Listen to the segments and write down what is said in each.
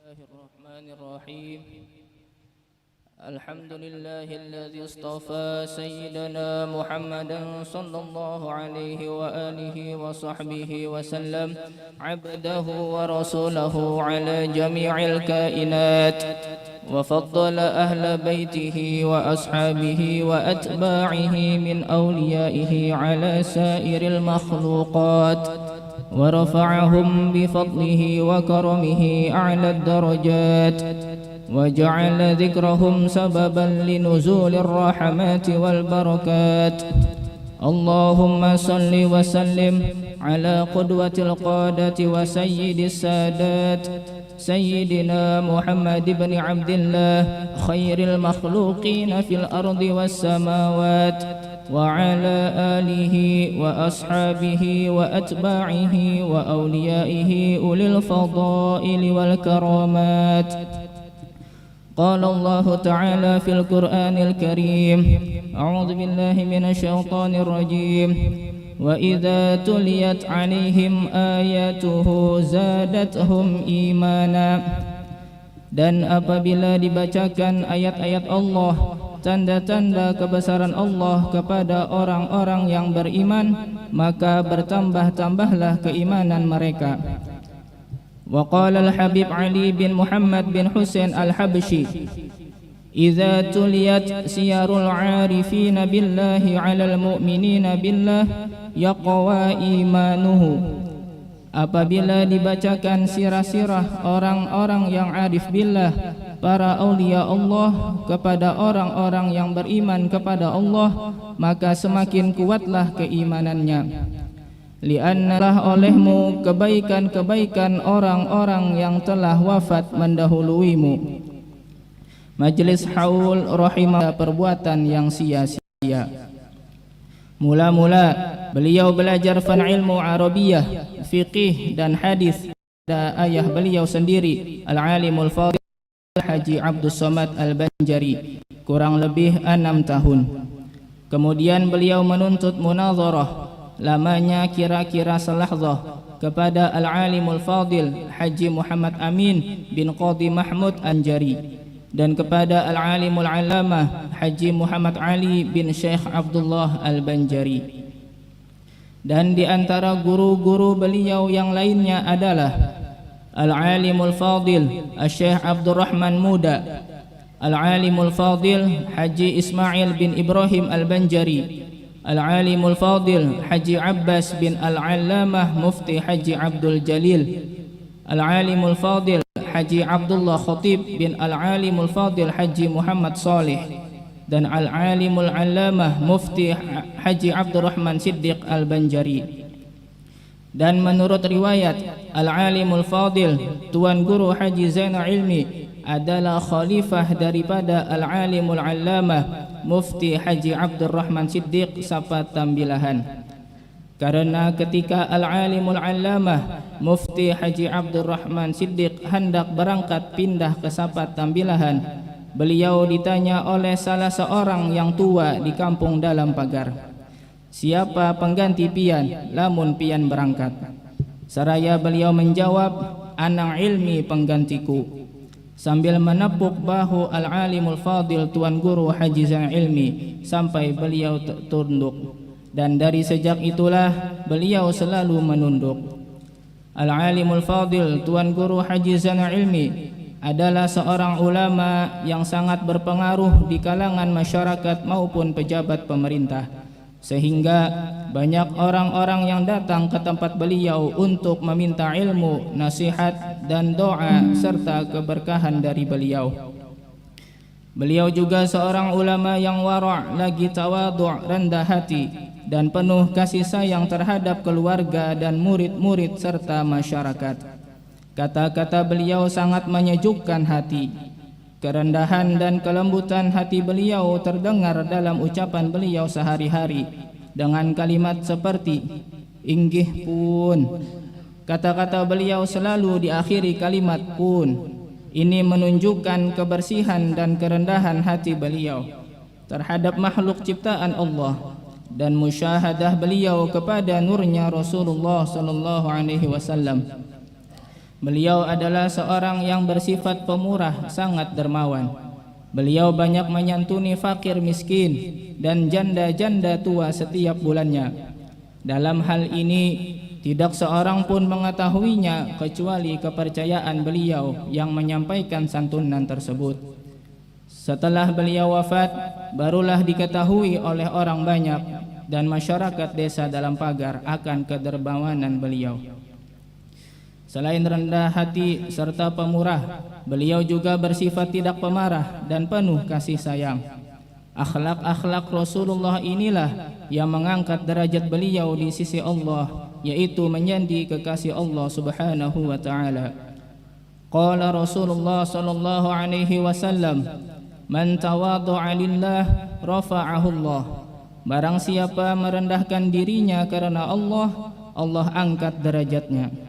الله الرحمن الرحيم. الحمد لله الذي اصطفى سيدنا محمدا صلى الله عليه وآله وصحبه وسلم عبده ورسوله على جميع الكائنات، وفضل أهل بيته وأصحابه وأتباعه من أوليائه على سائر المخلوقات، ورفعهم بفضله وكرمه أعلى الدرجات، وجعل ذكرهم سببا لنزول الرحمات والبركات. اللهم صل وسلم على قدوة القادة وسيد السادات سيدنا محمد بن عبد الله خير المخلوقين في الأرض والسماوات، وعلى آله وأصحابه وأتباعه وأوليائه أولي الفضائل والكرامات. قال الله تعالى في القرآن الكريم: أعوذ بالله من الشيطان الرجيم: وإذا تليت عليهم آياته زادتهم إيمانا. Dan apabila dibacakan ayat-ayat Allah, tanda-tanda kebesaran Allah kepada orang-orang yang beriman, maka bertambah-tambahlah keimanan mereka. Wa qala al-Habib Ali bin Muhammad bin Husain al-Habshi: idza tuliyat siyarul 'arifina billahi 'alal mu'minina billah yaqwa imanuhu. Apabila dibacakan sirah-sirah orang-orang yang arif billah, para aulia Allah kepada orang-orang yang beriman kepada Allah, maka semakin kuatlah keimanannya. Li'annalah olehmu kebaikan-kebaikan orang-orang yang telah wafat mendahuluimu. Majlis haul rahimah perbuatan yang sia-sia. Mula-mula beliau belajar fan ilmu Arabiyah, fiqih dan hadis dari ayah beliau sendiri, Al-Alimul Fadil Haji Abdus Somad Al-Banjari, kurang lebih 6 tahun. Kemudian beliau menuntut munazarah, lamanya kira-kira selahzah, kepada Al-Alimul Fadil Haji Muhammad Amin bin Qadi Mahmud Anjari, dan kepada Al-Alimul Allamah Haji Muhammad Ali bin Syekh Abdullah Al-Banjari. Dan di antara guru-guru beliau yang lainnya adalah Al-Alimul Fadil Syekh Abdurrahman Muda, Al-Alimul Fadil Haji Ismail bin Ibrahim Al-Banjari, Al-Alimul Fadil Haji Abbas bin Al-Allamah Mufti Haji Abdul Jalil, Al-Alimul Fadil Haji Abdullah Khatib bin Al-Alimul Fadil Haji Muhammad Salih, dan Al-Alimul Allamah Mufti Haji Abdurrahman Siddiq Al-Banjari. Dan menurut riwayat, Al-Alimul Fadil Tuan Guru Haji Zainal Ilmi adalah khalifah daripada Al-Alimul Allamah Mufti Haji Abdurrahman Siddiq Sapat Tambilahan. Karena ketika Al-Alimul Allamah Mufti Haji Abdurrahman Siddiq hendak berangkat pindah ke Sapat Tambilahan, beliau ditanya oleh salah seorang yang tua di kampung dalam pagar, siapa pengganti pian lamun pian berangkat? Seraya beliau menjawab, ana ilmi penggantiku, sambil menepuk bahu Al-Alimul Fadil Tuan Guru Haji Zainal Ilmi sampai beliau tunduk. Dan dari sejak itulah beliau selalu menunduk. Al-Alimul Fadil Tuan Guru Haji Zainal Ilmi adalah seorang ulama yang sangat berpengaruh di kalangan masyarakat maupun pejabat pemerintah, sehingga banyak orang-orang yang datang ke tempat beliau untuk meminta ilmu, nasihat dan doa serta keberkahan dari beliau. Beliau juga seorang ulama yang wara', lagi tawadhu', rendah hati dan penuh kasih sayang terhadap keluarga dan murid-murid serta masyarakat. Kata-kata beliau sangat menyejukkan hati. Kerendahan dan kelembutan hati beliau terdengar dalam ucapan beliau sehari-hari dengan kalimat seperti inggih pun. Kata-kata beliau selalu diakhiri kalimat pun. Ini menunjukkan kebersihan dan kerendahan hati beliau terhadap makhluk ciptaan Allah dan musyahadah beliau kepada nurnya Rasulullah sallallahu alaihi wasallam. Beliau adalah seorang yang bersifat pemurah, sangat dermawan. Beliau banyak menyantuni fakir miskin dan janda-janda tua setiap bulannya. Dalam hal ini tidak seorang pun mengetahuinya kecuali kepercayaan beliau yang menyampaikan santunan tersebut. Setelah beliau wafat, barulah diketahui oleh orang banyak dan masyarakat desa dalam pagar akan kedermawanan beliau. Selain rendah hati serta pemurah, beliau juga bersifat tidak pemarah dan penuh kasih sayang. Akhlak-akhlak Rasulullah inilah yang mengangkat derajat beliau di sisi Allah, yaitu menjadi kekasih Allah Subhanahu wa taala. Qala Rasulullah sallallahu alaihi wasallam, "Man tawadha'a lillah rafa'ahu Allah." Barang siapa merendahkan dirinya karena Allah, Allah angkat derajatnya.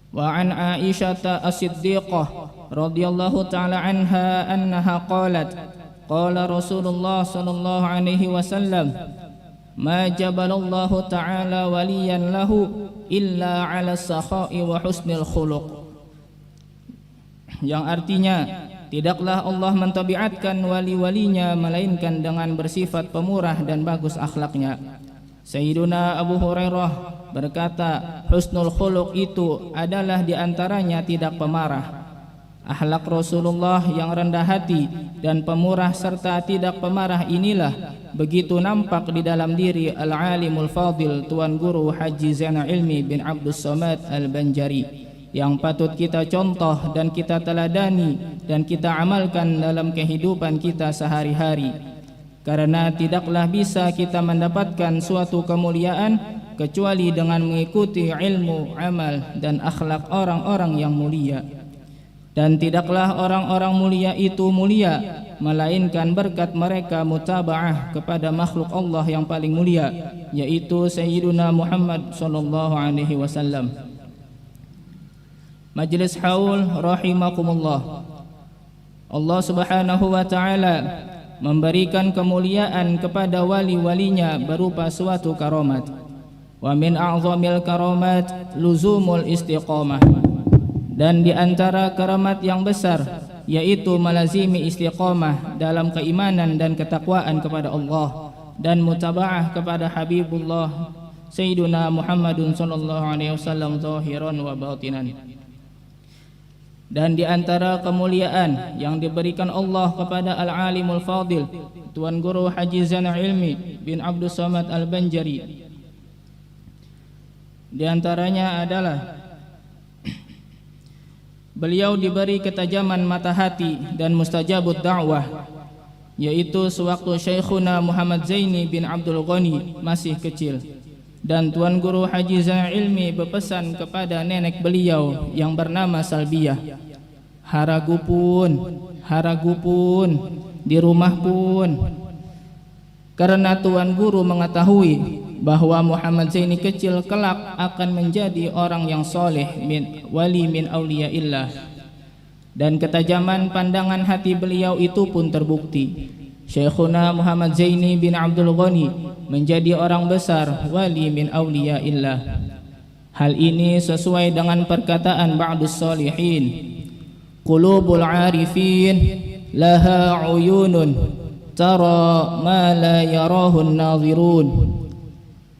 Wa an Aisyah as-Siddiqah radhiyallahu ta'ala anha annaha qalat, qala Rasulullah sallallahu alaihi wasallam, ma jabalallahu ta'ala waliyan lahu illa 'ala sakha'i wa husnil khuluq. Yang artinya, tidaklah Allah mentabiatkan wali-walinya melainkan dengan bersifat pemurah dan bagus akhlaknya. Sayyiduna Abu Hurairah berkata, husnul khuluq itu adalah diantaranya tidak pemarah. Akhlak Rasulullah yang rendah hati dan pemurah serta tidak pemarah inilah begitu nampak di dalam diri Al-Alimul Fadil Tuan Guru Haji Zainal Ilmi bin Abdus Samad Al-Banjari, yang patut kita contoh dan kita teladani dan kita amalkan dalam kehidupan kita sehari-hari. Karena tidaklah bisa kita mendapatkan suatu kemuliaan kecuali dengan mengikuti ilmu, amal dan akhlak orang-orang yang mulia. Dan tidaklah orang-orang mulia itu mulia melainkan berkat mereka mutaba'ah kepada makhluk Allah yang paling mulia, yaitu Sayyiduna Muhammad sallallahu alaihi wasallam. Majlis haul rahimakumullah. Allah Subhanahu wa taala memberikan kemuliaan kepada wali-walinya berupa suatu karamat. Wa min a'zamil karamat luzumul istiqamah. Dan di antara karamat yang besar yaitu melazimi istiqamah dalam keimanan dan ketakwaan kepada Allah dan mutaba'ah kepada Habibullah Sayyiduna Muhammadun sallallahu alaihi wasallam zahiran wa batinan. Dan di antara kemuliaan yang diberikan Allah kepada Al-Alimul Fadil Tuan Guru Haji Zainal Ilmi bin Abdus Samad Al-Banjari, di antaranya adalah beliau diberi ketajaman mata hati dan mustajabut da'wah, yaitu sewaktu Syekhuna Muhammad Zaini bin Abdul Ghani masih kecil. Dan Tuan Guru Haji Zainal Ilmi berpesan kepada nenek beliau yang bernama Salbiyah, haragu pun, di rumah pun. Karena Tuan Guru mengetahui bahwa Muhammad Zaini kecil kelak akan menjadi orang yang soleh, wali min auliyaillah. Dan ketajaman pandangan hati beliau itu pun terbukti. Syekhuna Muhammad Zaini bin Abdul Ghani menjadi orang besar, wali min auliyaillah. Hal ini sesuai dengan perkataan ba'dus salihin, qulubul arifin laha uyunun tara ma la yarahun nazirun.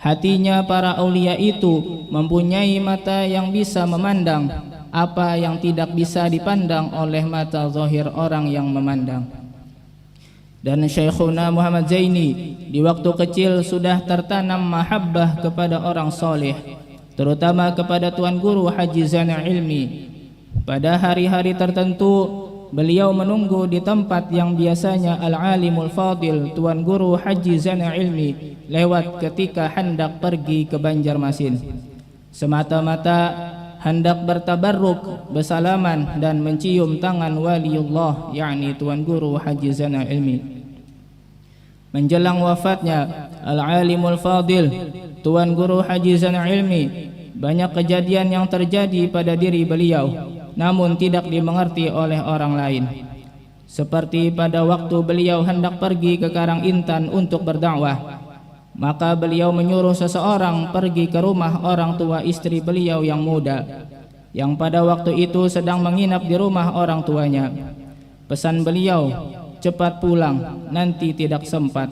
Hatinya para aulia itu mempunyai mata yang bisa memandang apa yang tidak bisa dipandang oleh mata zahir orang yang memandang. Dan Syekhuna Muhammad Zaini di waktu kecil sudah tertanam mahabbah kepada orang soleh, terutama kepada Tuan Guru Haji Zainal Ilmi. Pada hari-hari tertentu beliau menunggu di tempat yang biasanya Al-Alimul Fadil Tuan Guru Haji Zainal Ilmi lewat ketika hendak pergi ke Banjarmasin, semata-mata hendak bertabarruk, bersalaman dan mencium tangan waliullah, yakni Tuan Guru Haji Zainal Ilmi. Menjelang wafatnya Al-Alimul Fadil Tuan Guru Haji Zainal Ilmi, banyak kejadian yang terjadi pada diri beliau namun tidak dimengerti oleh orang lain. Seperti pada waktu beliau hendak pergi ke Karang Intan untuk berdakwah, maka beliau menyuruh seseorang pergi ke rumah orang tua istri beliau yang muda. yang pada waktu itu sedang menginap di rumah orang tuanya. Pesan beliau, cepat pulang, nanti tidak sempat.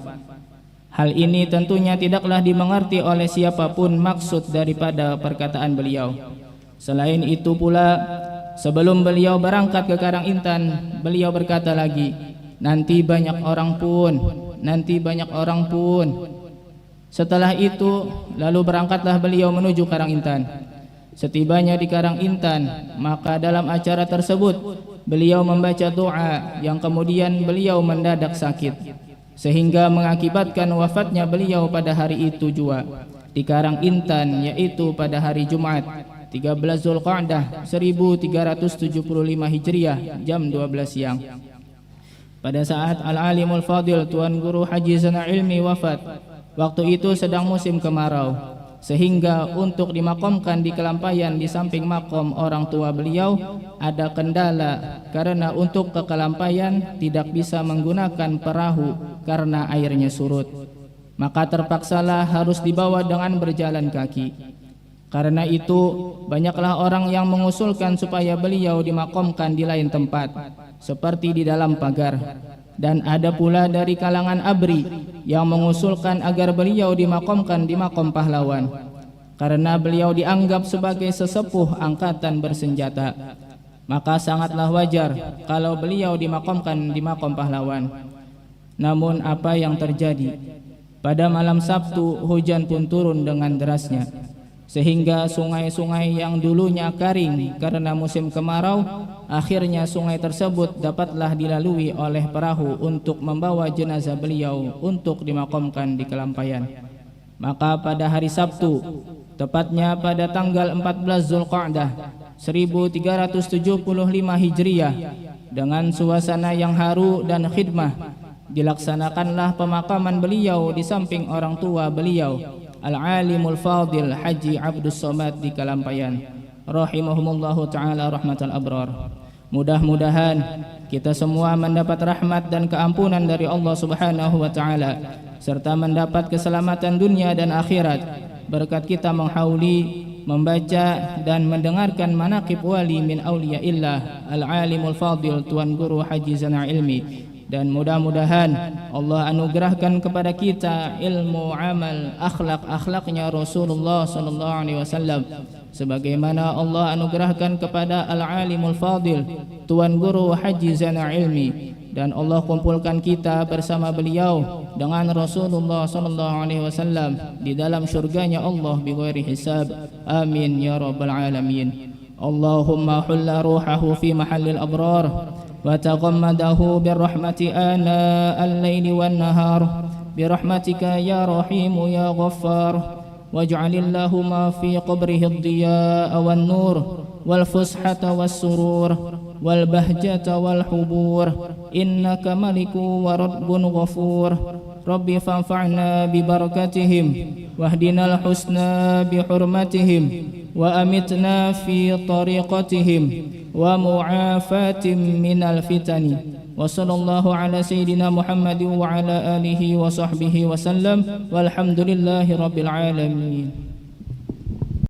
Hal ini tentunya tidaklah dimengerti oleh siapapun maksud daripada perkataan beliau. Selain itu pula, sebelum beliau berangkat ke Karang Intan, beliau berkata lagi, nanti banyak orang pun, nanti banyak orang pun. Setelah itu, lalu berangkatlah beliau menuju Karang Intan. Setibanya di Karang Intan, maka dalam acara tersebut beliau membaca doa yang kemudian beliau mendadak sakit, sehingga mengakibatkan wafatnya beliau pada hari itu juga di Karang Intan, yaitu pada hari Jumat 13 Zulqa'dah 1375 Hijriah jam 12 siang. Pada saat Al-Alimul Fadil Tuan Guru Haji Zana Ilmi wafat, waktu itu sedang musim kemarau, sehingga untuk dimakamkan di Kelampayan di samping makom orang tua beliau ada kendala, karena untuk ke Kelampayan tidak bisa menggunakan perahu karena airnya surut. Maka terpaksalah harus dibawa dengan berjalan kaki. Karena itu banyaklah orang yang mengusulkan supaya beliau dimakamkan di lain tempat, seperti di dalam pagar. Dan ada pula dari kalangan ABRI yang mengusulkan agar beliau dimakamkan di Makom Pahlawan, karena beliau dianggap sebagai sesepuh angkatan bersenjata. Maka sangatlah wajar kalau beliau dimakamkan di Makom Pahlawan. Namun apa yang terjadi? Pada malam Sabtu hujan pun turun dengan derasnya, sehingga sungai-sungai yang dulunya kering karena musim kemarau, akhirnya sungai tersebut dapatlah dilalui oleh perahu untuk membawa jenazah beliau untuk dimakamkan di Kelampayan. Maka pada hari Sabtu, tepatnya pada tanggal 14 Zulqa'dah 1375 Hijriah, dengan suasana yang haru dan khidmah, dilaksanakanlah pemakaman beliau di samping orang tua beliau, Al-Alimul Fadil Haji Abdus Somad di Kelampayan, rahimahumullahu ta'ala rahmatal abrar. Mudah-mudahan kita semua mendapat rahmat dan keampunan dari Allah Subhanahu wa ta'ala, serta mendapat keselamatan dunia dan akhirat berkat kita menghauli, membaca dan mendengarkan manaqib wali min awliyaillah Al-Alimul Fadil Tuan Guru Haji Zana Ilmi. Dan mudah-mudahan Allah anugerahkan kepada kita ilmu, amal, akhlak-akhlaknya Rasulullah sallallahu alaihi wasallam, sebagaimana Allah anugerahkan kepada Al-Alimul Fadil Tuan Guru Haji Zana Ilmi. Dan Allah kumpulkan kita bersama beliau dengan Rasulullah sallallahu alaihi wasallam di dalam syurganya Allah bighairi hisab. Amin ya rabbal alamin. Allahumma hulla ruhahu fi mahallil abrar وتغمده بالرحمة آناء الليل والنهار برحمتك يا رحيم يا غفار واجعل اللهم في قبره الضياء والنور والفسحة والسرور والبهجة والحبور إنك ملك ورب غفور ربي فانفعنا ببركتهم واهدنا الحسنى بحرمتهم وأمتنا في طريقتهم ومعافاة من الفتن وصلى الله على سيدنا محمد وعلى آله وصحبه وسلم والحمد لله رب العالمين.